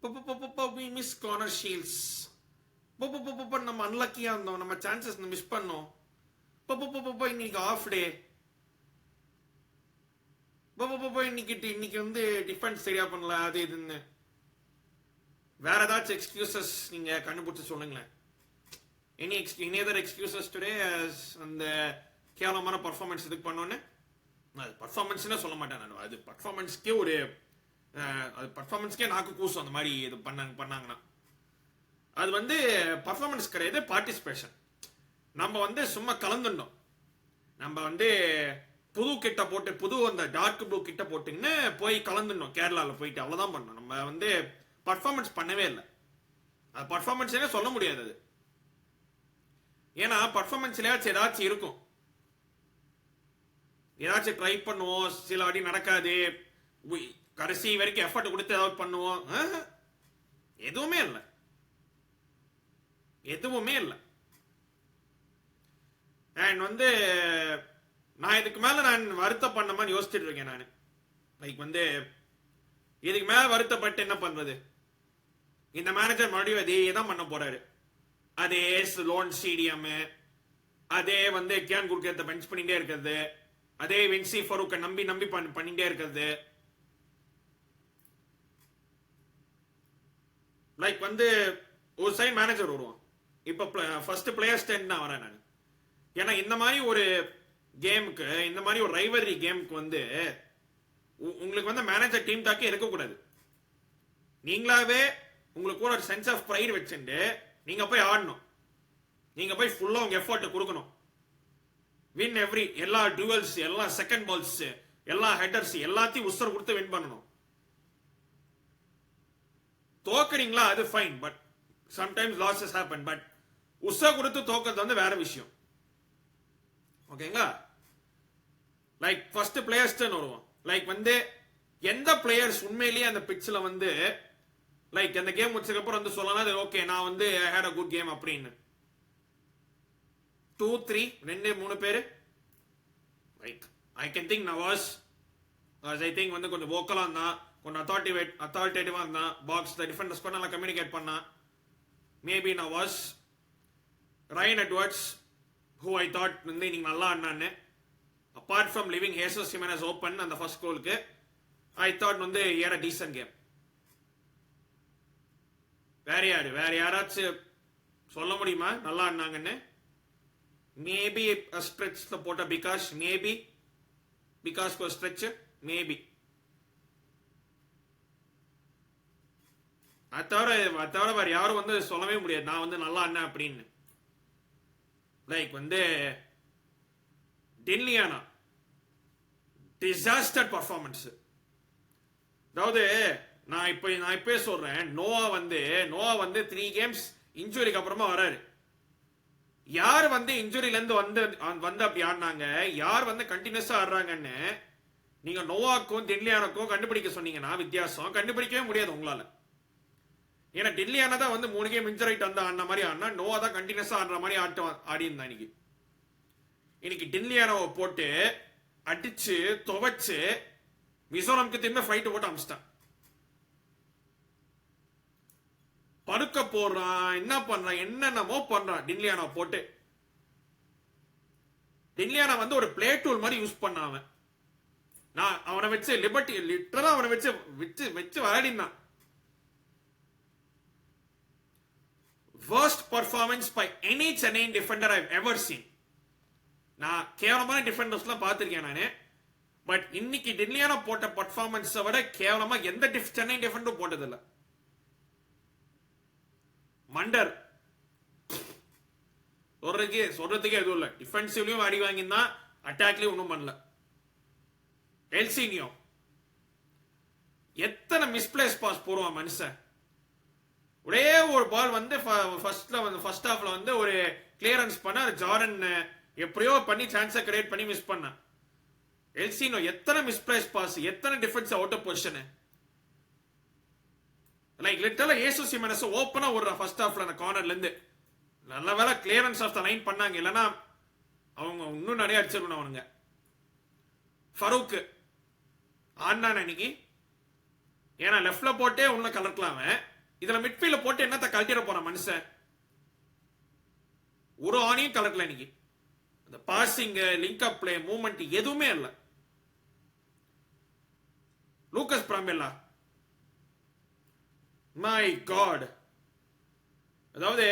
we miss corner shields. நம்ம அன்லக்கியா இருந்தோம், நம்ம சான்சஸ் மிஸ் பண்ணோம். இன்னைக்கு ஆஃப் டே. இன்னைக்கு வந்து டிஃபென்ஸ் சரியா பண்ணல, அது இதுன்னு வேற ஏதாச்சும் எக்ஸ்கியூசஸ் நீங்க கண்டுபிடிச்சு சொல்லுங்களேன். எனி அதர் எக்ஸ்கியூசஸ் டுடே அந்த கேவலமான பர்ஃபார்மன்ஸ் இதுக்கு பண்ணோன்னு? அது பர்ஃபார்மன்ஸ்னே சொல்ல மாட்டேன் நான். அது பர்ஃபார்மன்ஸ்க்கே ஒரு அது பர்ஃபார்மன்ஸ்க்கே நாக்கு கூசும் அந்த மாதிரி இது பண்ணாங்கன்னா. அது வந்து பர்ஃபார்மன்ஸ் கிடையாது, பார்ட்டிசிபேஷன். நம்ம வந்து சும்மா கலந்துட்டோம். நம்ம வந்து புது கிட்ட போட்டு புது அந்த டார்க் ப்ளூ கிட்ட போட்டுன்னு போய் கலந்துடணும் கேரளாவில் போயிட்டு, அவ்வளோதான் பண்ணோம். நம்ம வந்து பர்ஃபார்மன்ஸ் பண்ணவே இல்லை. அது பர்ஃபார்மன்ஸ்னே சொல்ல முடியாது அது. ஏன்னா பர்ஃபார்மன்ஸ்லயாச்சும் ஏதாச்சும் இருக்கும், ஏதாச்சும் ட்ரை பண்ணுவோம், சில வாட்டி நடக்காது, கடைசி வரைக்கும் எஃபர்ட் கொடுத்து ஏதாவது பண்ணுவோம். எதுவுமே இல்லை, எதுவுமே இல்லை. அண்ட் வந்து நான் இதுக்கு மேல நான் வருத்தம் பண்ண மாதிரி யோசிச்சுட்டு இருக்கேன். நான் லைக் வந்து இதுக்கு மேல வருத்தப்பட்டு என்ன பண்றது? இந்த மேனேஜர் மறுபடியும் அதே தான் பண்ண போறாரு. அதே லோன் ஸ்டேடியம், அதே வந்து கியான் குர்கேத்தை பெஞ்ச் பண்ணிட்டே இருக்கிறது, அதே வின்சி ஃபரூக்கை நம்பி பண்ணிட்டே இருக்கிறது. லைக் வந்து ஒரு சைடு மேனேஜர் வருவான். இப்போ ஃபர்ஸ்ட் பிளேயர் ஸ்டாண்ட் தான் வரேன் நான். ஏன்னா இந்த மாதிரி ஒரு கேமுக்கு, இந்த மாதிரி ஒரு ரைவரி கேமுக்கு வந்து உங்களுக்கு வந்து மேனேஜர் டீம் தாக்கே இருக்கக்கூடாது. நீங்களாவே உங்களுக்கு கூட ஒரு சென்ஸ் ஆஃப் ப்ரைட் வச்சுட்டு நீங்க போய் ஆடணும். நீங்க போய் ஃபுல்லா உங்க எஃபர்ட் கொடுக்கணும். வின் எவ்ரி எல்லா டுவல்ஸ், எல்லா செகண்ட் பால்ஸ், எல்லா ஹெட்டர்ஸ் எல்லாத்தையும் உசர் கொடுத்து வின் பண்ணணும். தோக்குறீங்களா அது fine, but sometimes losses happen. But உசர் கொடுத்து தோக்கிறது வந்து வேற விஷயம். ஓகேங்களா? லைக் ஃபர்ஸ்ட் பிளேயர்ஸ் டர்ன் வருவோம். லைக் வந்து எந்த பிளேயர்ஸ் உண்மையிலேயே அந்த பிட்ச்ல வந்து லைக் அந்த கேம் முடிச்சதுக்கு அப்புறம் வந்து சொல்லலாம் ஓகே நான் வந்து ஐ ஹேட் அ குட் கேம் அப்படின்னு. 2 3 2 3 பேரு like I can think Nawaz. I think வந்து கொஞ்சம் வோக்கலா இருந்தான், கொஞ்சம் அத்தாரிட்டேட்டிவா இருந்தான், பாக்ஸ் டிஃபெண்டர்ஸ் கூட நல்லா கம்யூனிகேட் பண்ணான். Maybe Nawaz. Ryan Edwards who I thought வந்து இன்னைக்கு நல்லா ஆடினான்னு. அப்பார்ட் ஃப்ரம் லிவிங் ஹேசஸ் ஹிமெனஸ் ஓப்பன் அந்த ஃபர்ஸ்ட் கோலுக்கு ஐ தாட் வந்து ஏற டீசன்ட் கேம். வேற யாராச்சும் சொல்ல முடியுமா நல்லா ஆடினாங்கன்னு? மேபி ஸ்ட்ரெச்ல போட்ட பிகாஸ் ஸ்ட்ரெச் மேபி. அது தவிர வேற யாரும் வந்து சொல்லவே முடியாது நான் வந்து நல்லா ஆடினேன் அப்படின்னு. லைக் வந்து டென்லியானா டிசாஸ்டர் பர்ஃபார்மன்ஸ். அதாவது நான் இப்பவே சொல்றேன், நோவா வந்து 3 கேம்ஸ் இன்ஜுரிக்கு அப்புறமா வராரு. யார் வந்து இன்ஜுரியில இருந்து வந்து அப்படி ஆடினாங்க, யார் வந்து கண்டினியூஸா ஆடுறாங்கன்னு நீங்க நோவாக்கும் டென்லியானுக்கும் கண்டுபிடிக்க சொன்னீங்கன்னா வித்தியாசம் கண்டுபிடிக்கவே முடியாது உங்களால. ஏன்னா டெல்லியானா தான் வந்து 3 கேம் இன்ஜுரி வந்து ஆடின மாதிரி ஆடினா, நோவா தான் கண்டினியூஸா ஆடுற மாதிரி ஆடி இருந்தான். இன்னைக்கு டெல்லியானாவை போட்டு அடிச்சு துவைச்சு மிசோரம்க்கு திரும்ப ஃபைட் போட்டு அமிச்சிட்டான். படுக்க போடுறான், என்ன பண்றான், என்னென்னமோ பண்றான் டெல்லியானாவை போட்டு. டெல்லியானா வந்து ஒரு பிளே டூல் மாதிரி யூஸ் பண்ணான். நான் அவனை வச்சு லிட்டரலா அவனை வச்சு விளையாடினான். Worst performance by any Chennaiyin defender I've ever seen. நான் கேவலமான டிஃபெண்டர்ஸ்லாம் பார்த்திருக்கேன் நானு. பட் இன்னைக்கு டெல்லியானா போட்ட பர்ஃபார்மன்ஸை விட கேவலமா எந்த சென்னை டிஃபெண்டரும் போட்டதில்லை. மண்டர் சொல்றதுக்கே எதுவும் இல்லை. டிஃபென்சிவ்லயும் அடி வாங்கியிருந்தான், அட்டாக்லயும் ஒன்றும் பண்ணல. எல்சினியோ எத்தனை மிஸ்பிளேஸ் பாஸ் போடுவான் மனுஷன். ஒரே ஒரு பால் வந்து ஃபர்ஸ்ட் ஹாஃப்ல வந்து ஒரு கிளியரன்ஸ் பண்ண ஜார்டன் எப்படியோ பண்ணி சான்ஸை கிரியேட் பண்ணி மிஸ் பண்ண. எல்சினோ எத்தனை மிஸ்பிளேஸ் பாஸ், எத்தனை defence out of position. Like literally Jesus Jimenez ஓப்பனா ஒரு ஃபர்ஸ்ட் ஹாஃப்ல அந்த கார்னர்ல இருந்து நல்ல வேலை கிளியரன்ஸ் ஆஃப் த லைன் பண்ணாங்க, இல்லைன்னா அவங்க இன்னும் நிறைய அடிச்சிருக்கணும் அவனுங்க. ஃபரூக் ஆடினான் அன்னைக்கு ஏன்னா லெஃப்ட்ல போட்டே உள்ள கலக்கலாம். இதுல மிட்ஃபீல்ட்ல போட்டு என்னத்த கழட்டிட போறான் மனுஷன். ஒரு ஆணியும் கலக்கல இன்னைக்கு. அந்த passing, link up play, movement எதுவுமே இல்ல. Lukas Brambilla, my God. அதாவது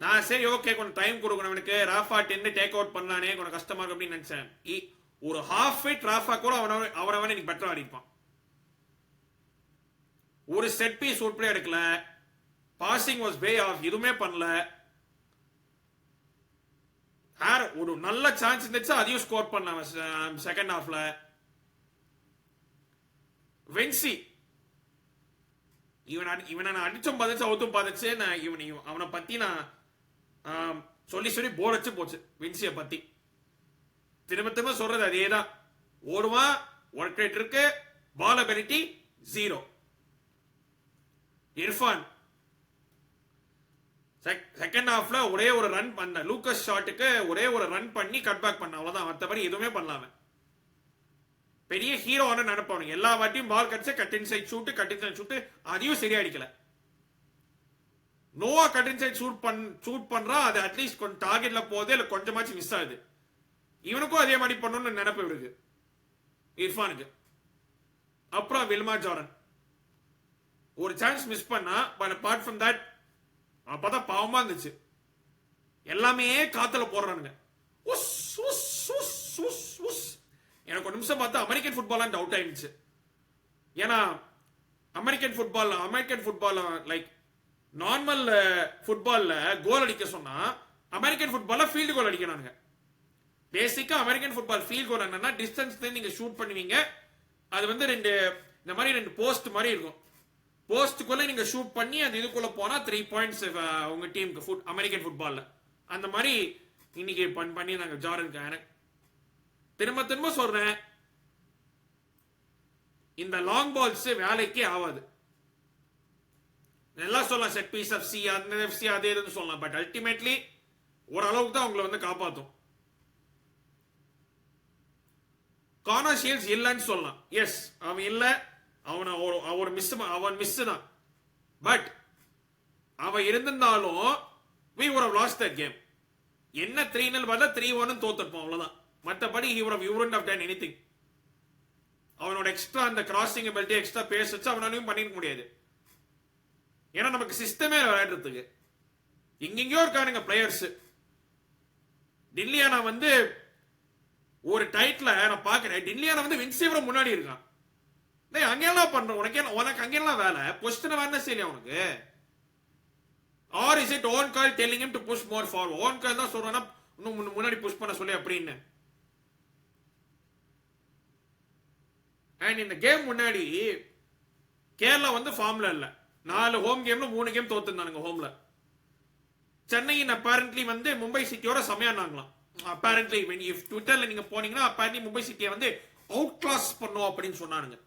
நான் சரி ஓகே கொஞ்சம் டைம் கொடுக்கணும் அவனுக்கு, ராஃபா 10 டேக் அவுட் பண்ணலானே கொஞ்சம் கஷ்டமா இருக்கு அப்படின்னு நினைச்சேன். ஒரு ஹாஃப் ஃபிட் ராஃபா கூட அவனவன் இன்னைக்கு பெட்டரா ஆடிப்பான். ஒரு செட் பீஸ் அவுட் பிளே எடுக்கல, பாசிங் வாஸ் வே ஆஃப், எதுவுமே பண்ணல. ஒரு நல்ல சான்ஸ் இருந்துச்சு, அதையும் ஸ்கோர் பண்ண செகண்ட் ஹாஃப்ல. வென்சி இவனை நான் அடிச்சும் பார்த்துச்சு அவுத்தும் பார்த்துச்சு. நான் அவனை பத்தி நான் சொல்லி சொல்லி போர் வச்சு போச்சு. வென்சியை பத்தி திரும்ப திரும்ப சொல்றது அதேதான். ஓடுவான், ஒர்க் ரேட் இருக்கு, பால் அபிலிட்டி ஜீரோ. இர்ஃபான் செகண்ட் ஹாஃப்ல ஒரே ஒரு ரன் பண்ண, லூக்கஸ் ஷாட்டுக்கு ஒரே ஒரு ரன் பண்ணி கட் பேக் பண்ண, அவ்வளவுதான். மற்றபடி எதுவுமே பண்ணலாம. பெரிய ஹீரோன்னு நினைப்பானு. எல்லா வாட்டியும் பால் கடிச்ச கட் இன்சைட் ஷூட், அதையும் சரியா அடிக்கல. நோவா கட் இன்சைட் ஷூட் பண்றான், அது அட்லீஸ்ட் கொஞ்சம் டார்கெட்ல போதே இல்ல கொஞ்சமாச்சும் மிஸ் ஆகுது. இவனுக்கும் அதே மாதிரி பண்ணணும்னு நினைப்பு இருக்கு இர்ஃபானுக்கு. அப்புறம் வில்மா ஜாரன் ஒரு சான்ஸ் மிஸ் பண்ணா, பட் அபார்ட் ஃப்ரம் தட் அப்பதான் பாவமா இருந்துச்சு. எல்லாமே காத்துல போடுறானுங்க. எனக்கு ஒரு நிமிஷம் பார்த்தா அமெரிக்கன் ஃபுட்பால் டவுட் ஆயிடுச்சு. ஏன்னா அமெரிக்கன் ஃபுட்பால் லைக் நார்மல் ஃபுட்பால்ல கோல் அடிக்க சொன்னா, அமெரிக்கன் ஃபுட்பால்ல ஃபீல்டு கோல் அடிக்கிறானுங்க. பேசிக்கா அமெரிக்கன் ஃபுட்பால் ஃபீல்ட் கோல் என்னன்னா டிஸ்டன்ஸ்ல நீங்க ஷூட் பண்ணுவீங்க. அது வந்து இந்த மாதிரி ரெண்டு போஸ்ட் மாதிரி இருக்கும். போஸ்டுக்குள்ள நீங்க ஷூட் பண்ணி அது இதுக்குள்ள போனா 3 பாயிண்ட்ஸ் உங்க டீமுக்கு அமெரிக்கன் ஃபுட்பால்ல. அந்த மாதிரி இன்னைக்கு பண்ணி நாங்க ஜாரனுக்கு. திரும்ப திரும்ப சொல்றேன், இந்த லாங் பால்ஸ் வேலைக்கே ஆகாது. நல்லா சொல்லலாம் செட் பீஸ் எஃப்சி அந்த எஃப்சி அதே இதுன்னு சொல்லலாம், பட் அல்டிமேட்லி ஓரளவுக்கு தான் உங்களை வந்து காப்பாற்றும். கார்னர் ஷீல்ட்ஸ் இல்லைன்னு சொல்லலாம். எஸ், அவன் இல்ல, அவன் மிஸ் தான். பட் அவன் இருந்திருந்தாலும் we would have lost that game. என்ன 3-0 பார்த்தா 3-1 தோத்துருப்போம், அவ்வளவுதான். மற்றபடி he wouldn't have done anything. அவனோட எக்ஸ்ட்ரா அந்த கிராசிங் அபிலிட்டி, எக்ஸ்ட்ரா பேஸ் வச்சு அவனாலையும் பண்ணிக்க முடியாது. ஏன்னா நமக்கு சிஸ்டமே விளையாடுறதுக்கு எங்கெங்கயோ இருக்கானுங்க பிளேயர்ஸ். டில்லியானா வந்து ஒரு டைட்டில் நான் பாக்குறேன், டில்லியானா வந்து வின்சீவரை முன்னாடி இருக்கான். அங்கெல்லாம் பண்ற உனக்கு அங்கெல்லாம் வேலை பொசிஷன் வேணா சரி அவனுக்கு. Or is it own call telling him to push more forward? Own call தான் சொல்றானா இன்னும் முன்னாடி புஷ் பண்ண சொல்லி அப்படின்னு. அண்ட் இந்த கேம் முன்னாடி கேரளா வந்து ஃபார்ம்ல இல்ல. 4 ஹோம் கேம்ல 3 கேம் தோத்துருந்தானுங்க ஹோம்ல. சென்னையின் அப்பேரண்ட்லி வந்து மும்பை சிட்டியோட சமையானாங்களாம். அப்பேரண்ட்லி இஃப் ட்விட்டர்ல நீங்க போனீங்கன்னா அப்பேரண்ட்லி மும்பை சிட்டியை வந்து அவுட் கிளாஸ் பண்ணும் அப்படின்னு சொன்னானுங்க.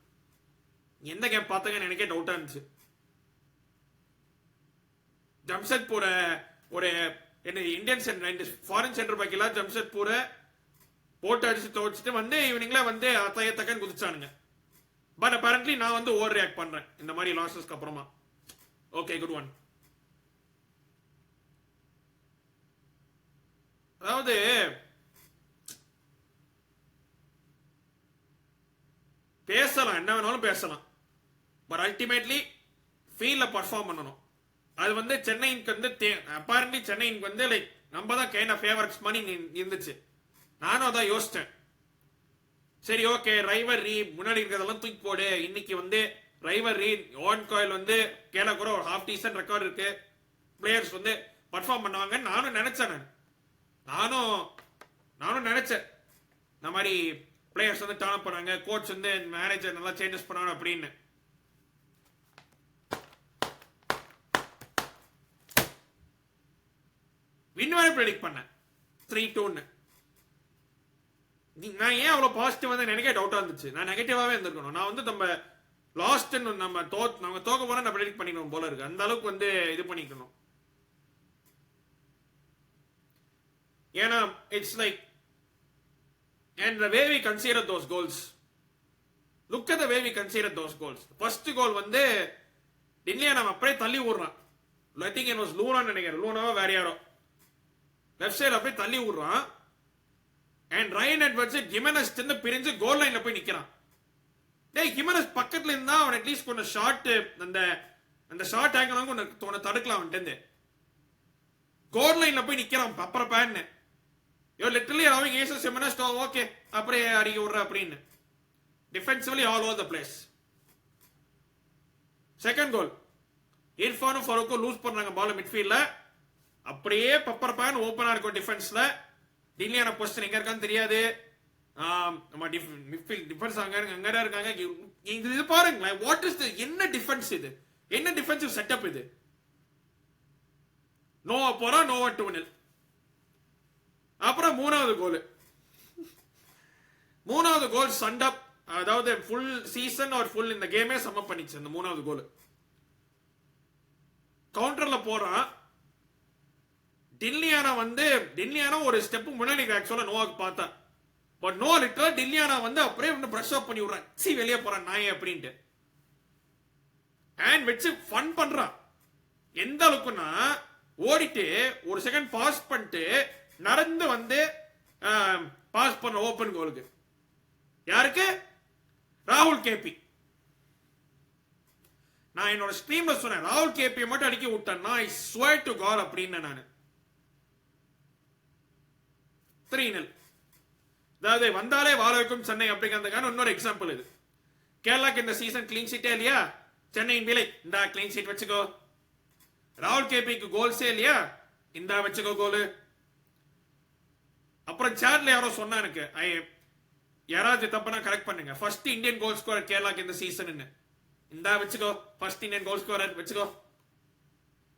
எந்த கேம் பார்த்தாங்கன்னு எனக்கே டவுட்டா இருந்துச்சு. ஜம்ஷெட்பூர் ஒரு Indian centre foreign centre back எல்லாம் ஜம்ஷெட்பூர் போட்டு அடிச்சு துவச்சிட்டு வந்து இவனுங்களே வந்து அத்தையத்தக்கன்னு குதிச்சானுங்க. பட் அப்பேரண்ட்லி நான் வந்து ஓவர் ரியாக்ட் பண்றேன் இந்த மாதிரி லாசஸ்க்கு அப்புறமா. Okay, good one. அதாவது பேசலாம், என்ன வேணாலும் பேசலாம், பட் அல்டிமேட்லி ஃபீல்ட்ல பர்ஃபார்ம் பண்ணணும். அது வந்து சென்னைக்கு வந்து அப்பேரண்ட்லி சென்னைக்கு வந்து லைக் நம்ம தான் கைண்ட் ஆஃப் ஃபேவரட்ஸ் மாதிரி இருந்துச்சு. நானும் அதான் யோசிச்சேன். சரி ஓகே, ரைவர்ரி முன்னாடி இருக்கிறதெல்லாம் தூக்கி போடு. இன்னைக்கு வந்து ரைவர்ரி ஓன் காயில் வந்து கேல கூட ஒரு ஹாஃப் டீசன்ட் ரெக்கார்ட் இருக்கு, பிளேயர்ஸ் வந்து பர்ஃபார்ம் பண்ணுவாங்கன்னு நானும் நினைச்சேன். நானும் நினைச்சேன் இந்த மாதிரி பிளேயர்ஸ் வந்து டர்ன் அப் பண்ணாங்க, கோச் வந்து மேனேஜர் நல்லா சேஞ்சஸ் பண்ணாங்க அப்படின்னு. வின்வேரை ப்ரெடிக்ட் பண்ணேன் 3-2. நான் ஏன் அவ்வளவு பாசிட்டிவ் வந்து எனக்கே டவுட்டா இருந்துச்சு. நான் நெகட்டிவாவே இருந்திருக்கணும். நான் வந்து நம்ம லாஸ்ட் நம்ம தோக்க போனா நான் ப்ரெடிக்ட் பண்ணிக்கணும் போல இருக்கு. அந்த அளவுக்கு வந்து இது பண்ணிக்கணும். ஏன்னா it's like and the way we consider those goals, look at the way we consider those goals. First goal வந்து டின்லியானா அப்படியே தள்ளி விடுறான். ஐ திங்க் இட் வாஸ் லூனான்னு நினைக்கிறேன், லூனாவா வேற யாரோ லெஃப்ட் சைடு அப்படியே தள்ளி விடுறான். அண்ட் ரைன் எட்வர்ட்ஸ் ஜிமெனஸ் தின்னு பிரிஞ்சு கோல் லைன்ல போய் நிக்கிறான். டேய் ஜிமெனஸ் பக்கத்துல இருந்தா அவன் அட்லீஸ்ட் கொஞ்சம் ஷார்ட் அந்த ஷார்ட் ஆங்கிள் கொஞ்சம் தடுக்கலாம் அவன்ட்டு. கோல் லைன்ல போய் நிக்கிறான் அப்புறம் பேன்னு. Yo literally allowing Jesus Jimenez to okay அப்படியே அடிக்க விடுற அப்படின்னு. Defensively all over the place. Second goal இர்ஃபானும் ஃபரூக்கும் லூஸ் பண்றாங்க பால் மிட்ஃபீல்ட்ல. அப்படியே பப்பர் பேன் ஓபனா இருக்கும் டிஃபென்ஸ்ல. டின்லியானா பொசிஷன் எங்க இருக்கான்னு தெரியாது. நம்ம மிட்ஃபீல்ட் டிஃபென்ஸ் அங்க இருக்காங்க. இது பாருங்களேன், வாட் இஸ் என்ன டிஃபென்ஸ் இது, என்ன டிஃபென்சிவ் செட்டப் இது. நோவா போறா, நோவா 2-0. அப்புறம் மூணாவது கோல் சண்டப், அதாவது ஃபுல் சீசன் ஒரு ஃபுல் இந்த கேமே சம பண்ணிச்சு. அந்த மூணாவது கோல் கவுண்டர்ல போறான். டின்லியானா ஒரு ஸ்டெப் முன்னாடி ஆக்சுவலா நோவாக்கு பார்த்தா. பட் நோ லிட்டரல் டின்லியானா அப்படியே பிரஷ் அப் பண்ணி விடுறான். சி வெளியே போறான் நாயே அப்படின்ட்டு. அண்ட் வச்சு ஃபன் பண்றான். எந்த அளவுக்குன்னா ஓடிட்டு ஒரு செகண்ட் பாஸ் பண்ணிட்டு நடந்து பாஸ் பண்ண ஓபன் கோலுக்கு. யாருக்கு? ராகுல் கேபி. நான் என்னோட ஸ்ட்ரீம்ல சொன்னேன், ராகுல் கேபி மட்டும் அடிக்க விட்டேன்னா ஐ ஸ்வேர் டு காட் அப்படின்னு. நான் 3-0. அதாவது வந்தாலே வாழ வைக்கும் சென்னை அப்படிங்கிறதுக்கான இன்னொரு எக்ஸாம்பிள் இது. கேரளாக்கு இந்த சீசன் கிளீன் ஷீட்டே இல்லையா, சென்னையின் விலை இந்த கிளீன் ஷீட் வச்சுக்கோ. ராகுல் கேபிக்கு கோல்ஸே இல்லையா, இந்த வச்சுக்கோ கோலு. அப்புறம் சேட்ல யாரோ சொன்னா எனக்கு, யாராவது தப்புனா கரெக்ட் பண்ணுங்க, ஃபர்ஸ்ட் இந்தியன் கோல் ஸ்கோரர் கேரளாக்கு இந்த சீசன் இந்த வச்சுக்கோ, ஃபர்ஸ்ட் இந்தியன் கோல் ஸ்கோரர் வச்சுக்கோ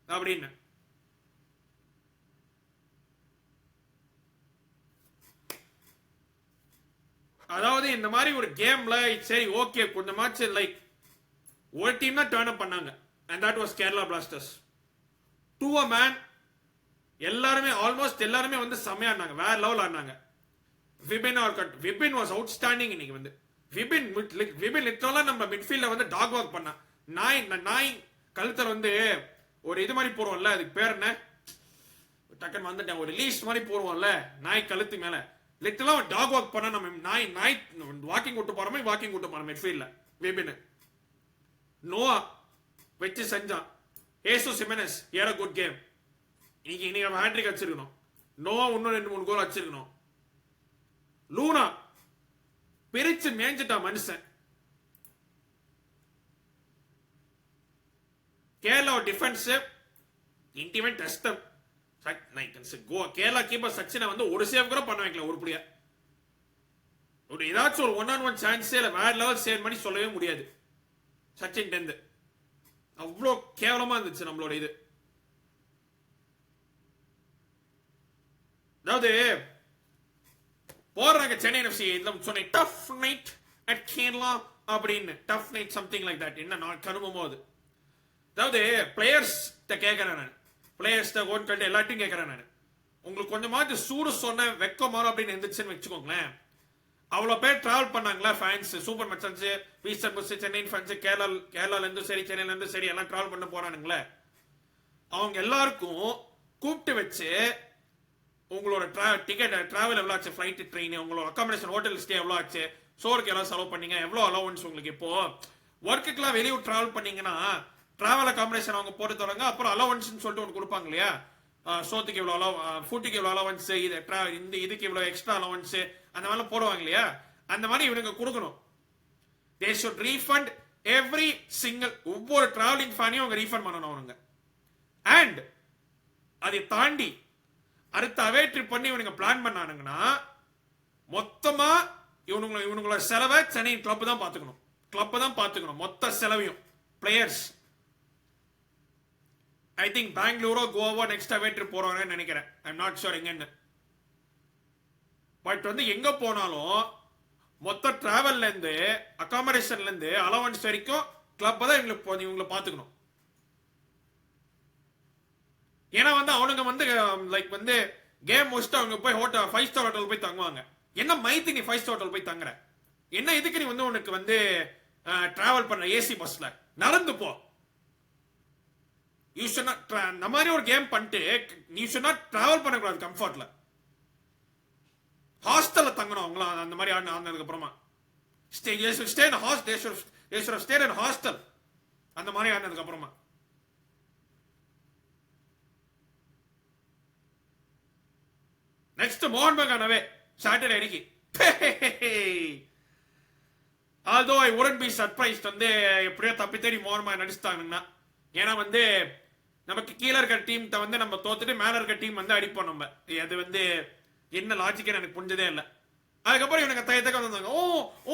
அப்படின்னு. அதாவது இந்த மாதிரி ஒரு கேம்ல சரி ஓகே கொஞ்சமாச்சு லைக் ஒரு டீம் தான் டர்ன் அப் பண்ணாங்க. and that was Kerala Blasters. to a man எல்லாருமே ஆல்மோஸ்ட் எல்லாருமே செமையா ஆனாங்க, வேற லெவல் ஆனாங்க. Vibin was outstanding. இன்னைக்கு விபின் லிட்டரலா நம்ம மிட்ஃபீல்ட்ல டாக் வாக் பண்ணா. நாய் கழுத்துல ஒரு இது மாதிரி போடுவோம்ல, அதுக்கு பேர் என்ன டக்குன்னு வந்துட்டேன், ஒரு லீஷ் மாதிரி போடுவோம்ல நாய் கழுத்து மேல. லிட்டரலா டாக் வாக் பண்ணா. நம்ம நாய் வாக்கிங் விட்டு போறோமே, வாக்கிங் விட்டு போறோம் மிட்ஃபீல்ட்ல. விபின் நோவா வச்சு செஞ்சான். Jesus Jimenez had a good game. இன்னைக்கு நம்ம ஹேட்ரிக் அடிச்சிருக்கணும். நோவா இன்னும் 2-3 கோல் அடிச்சிருக்கணும். லூனா பிரிச்சு மேஞ்சிட்டா மனுஷன். கேரளா டிஃபென்ஸ் இன்டிமேட் டெஸ்டம். கேரளா கீப்பர் சச்சினை ஒரு சேவ் கூட பண்ண வைக்கல உருப்படியா. ஒரு ஏதாச்சும் ஒரு 1-on-1 சான்ஸே இல்ல, வேற லெவல் சேவ் பண்ணி சொல்லவே முடியாது சச்சின் டெந்து. அவ்வளோ கேவலமா இருந்துச்சு நம்மளோட இது. அதாவது போறாங்க சென்னை எஃப்சி சொன்ன டஃப் நைட் அட் கேரளா அப்படின்னு. Tough night something like that. என்ன நான் கருமமோ அது. அதாவது பிளேயர்ஸ் கேட்கறேன் நான், பிளேயர்ஸ் ஓன் கண்டு எல்லாத்தையும் கேட்கறேன் நான். உங்களுக்கு கொஞ்சமாவது சூடு சொன்ன வெக்கமாறும் அப்படின்னு இருந்துச்சுன்னு வச்சுக்கோங்களேன். அவ்வளவு பேர் டிராவல் பண்ணாங்களா ஃபேன்ஸ், சூப்பர் மச்சன்ஸ், வீஸ்டர் பஸ், சென்னை ஃபேன்ஸ், கேரளால இருந்து சரி, சென்னையில இருந்து சரி எல்லாம் டிராவல் பண்ண போறானுங்களே. அவங்க எல்லாருக்கும் கூப்பிட்டு வச்சு உங்களோட டிக்கெட் டிராவல் எவ்வளோ ஆச்சு, ஃபிளைட் ட்ரெயின், உங்களோட அகாமடேஷன் ஹோட்டல் ஸ்டே எவ்வளோ ஆச்சு, சோருக்கு எவ்வளோ செலவு பண்ணீங்க, எவ்வளோ அலவன்ஸ் உங்களுக்கு. இப்போ ஒர்க்குக்கெல்லாம் வெளியூர் டிராவல் பண்ணீங்கன்னா டிராவல் அகாமடேஷன் அவங்க போட்டு தொடங்க, அப்புறம் அலவன்ஸ் சொல்லிட்டு ஒன்று கொடுப்பாங்க இல்லையா, சோத்துக்கு இவ்வளோ ஃபுட்டுக்கு இவ்வளோ அலவன்ஸ், இதுக்கு இவ்வளோ எக்ஸ்ட்ரா அலவன்ஸ், அந்த மாதிரிலாம் போடுவாங்க இல்லையா. அந்த மாதிரி இவனுங்க கொடுக்கணும். They should refund every single, ஒவ்வொரு டிராவலிங் ஃபேனையும் அவங்க ரீஃபண்ட் பண்ணணும் அவனுங்க. அண்ட் அதை தாண்டி அடுத்த அவே ட்ரிப் பண்ணி இவனுங்க பிளான் பண்ணானுங்கன்னா மொத்தமா இவனுங்களோட செலவை சென்னை கிளப் தான் பாத்துக்கணும். மொத்த செலவையும் பிளேயர்ஸ். ஐ திங்க் பெங்களூரோ கோவா நெக்ஸ்ட் அவே ட்ரிப் போறாங்கன்னு நினைக்கிறேன். ஐ எம் நாட் ஷூர் எங்கன்னு. பட் எங்க போனாலும் மொத்த டிராவல்ல இருந்து அகாமடேஷன்ல இருந்து அலவன்ஸ் வரைக்கும் கிளப் தான் இவங்களை பாத்துக்கணும். ஏன்னா அவனுங்க லைக் கேம் முடிச்சுட்டு அவங்க போய் ஹோட்டல் 5 ஸ்டார் ஹோட்டல் போய் தங்குவாங்க. என்ன மைத்தி நீ 5 ஸ்டார் ஹோட்டல் போய் தங்குற? என்ன இதுக்கு நீ வந்து உனக்கு வந்து டிராவல் பண்ண ஏசி பஸ்ல நடந்து போ. யூ ஷுட் நாட் இந்த மாதிரி ஒரு கேம் பண்ணிட்டு யூ ஷுட் நாட் டிராவல் பண்ணக்கூடாது கம்ஃபர்ட்ல. ஹாஸ்டல்ல தங்கணும் அவங்களாம் அந்த மாதிரி ஆனதுக்கு அப்புறமா stay in hostel stay in hostel அந்த மாதிரி ஆனதுக்கு அப்புறமா. நெக்ஸ்ட் மோகன் பகான் அவே சாட்டர்டே அன்னைக்கு. Although I wouldn't be surprised வந்து எப்படியோ தப்பி தேடி மோகன் பகான் நடிச்சுட்டாங்கன்னா. ஏன்னா வந்து நமக்கு கீழே இருக்க டீம் வந்து நம்ம தோத்துட்டு மேல இருக்க டீம் வந்து அடிப்போம் நம்ம. அது வந்து என்ன லாஜிக்கே எனக்கு புரிஞ்சதே இல்லை. அதுக்கப்புறம் இவனுக்கு தயத்தக்க வந்தாங்க.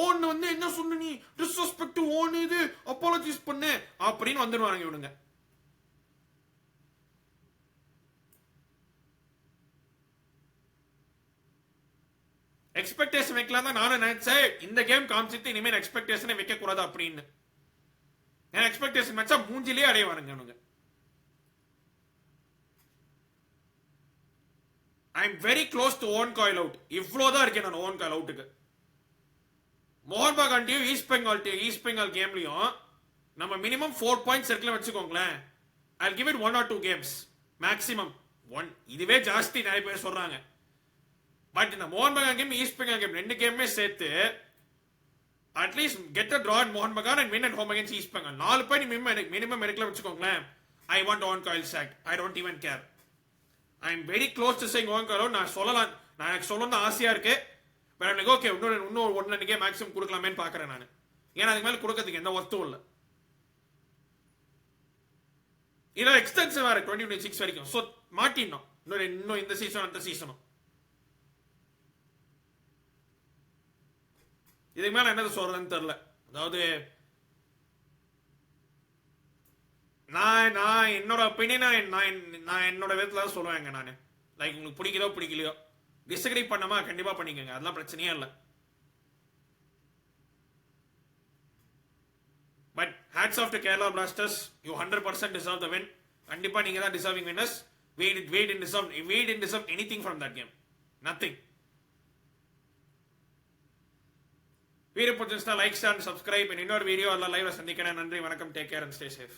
ஓன்னு வந்து என்ன சொன்ன நீ டிஸ்ரெஸ்பெக்ட் ஓன் இது அப்பாலஜிஸ் பண்ணு அப்படின்னு வந்துடுவாங்க இவனுங்க. எக்ஸ்பெக்டேஷன் வைக்கலாம் தான் நானும் நினைச்சேன். இந்த கேம் காமிச்சிட்டு இனிமேல் எக்ஸ்பெக்டேஷனை வைக்க கூடாது அப்படின்னு. ஏன்னா எக்ஸ்பெக்டேஷன் வச்சா மூஞ்சிலே அடைவானுங்க இவனுங்க. I am very close to Owen Coyle out. இவ்வளோதான் இருக்கேன் நான் ஓன் காயில் அவுட்டுக்கு. மோகன் பகான் டீம் ஈஸ்ட் பெங்கால் கேம்லயும் நம்ம மினிமம் 4 பாயிண்ட்ஸ் இருக்குன்னு வச்சுக்கோங்களேன். I give it 1 or 2 games maximum 1. இதுவே ஜாஸ்தி நிறைய பேர் சொல்றாங்க. பட் இந்த மோகன் Bagan game East Bengal game 2 கேமுமே சேர்த்து at least get a draw at மோகன் Bagan and win at home against East Bengal. 4 point minimum எடுக்கல வச்சுக்கோங்களேன். I want own coil சாக்ட். I don't even care. I am very close to saying own Coyle out. நான் சொல்லலாம், நான் எனக்கு சொல்லணும்னு ஆசையா இருக்கு. பட் எனக்கு ஓகே இன்னும் 1 மேக்ஸிமம் கொடுக்கலாமேன்னு பாக்குறேன் நான். ஏன்னா அதுக்கு மேல கொடுக்கறதுக்கு எந்த ஒர்த்தும் இல்லை. இதெல்லாம் எக்ஸ்டென்சிவ் வேற 2026 வரைக்கும். ஸோ மாட்டினோம் இன்னும் இந்த சீசன் அந்த சீசனும். இதுக்கு மேல என்னது சொல்றதுன்னு தெரியல. அதாவது நான் என்னோட ஒப்பீனியன் நான் என்னோட விதத்துல தான் சொல்லுவேங்க. நான் லைக் உங்களுக்கு பிடிக்குதோ பிடிக்கலையோ டிஸ்அக்ரி பண்ணாம கண்டிப்பா பண்ணிக்கோங்க. அதெல்லாம் பிரச்சனையே இல்லை. But hats off to Kerala Blasters. You 100% deserve the win. கண்டிப்பா நீங்க தான் deserving winners. We didn't deserve anything from that game. Nothing. Video பிடிச்சிருந்தா லைக், ஷேர், சப்ஸ்கிரைப். இன்னொரு வீடியோ எல்லாம் லைவ்ல சந்திக்கிறேன். நன்றி, வணக்கம், take care and stay safe.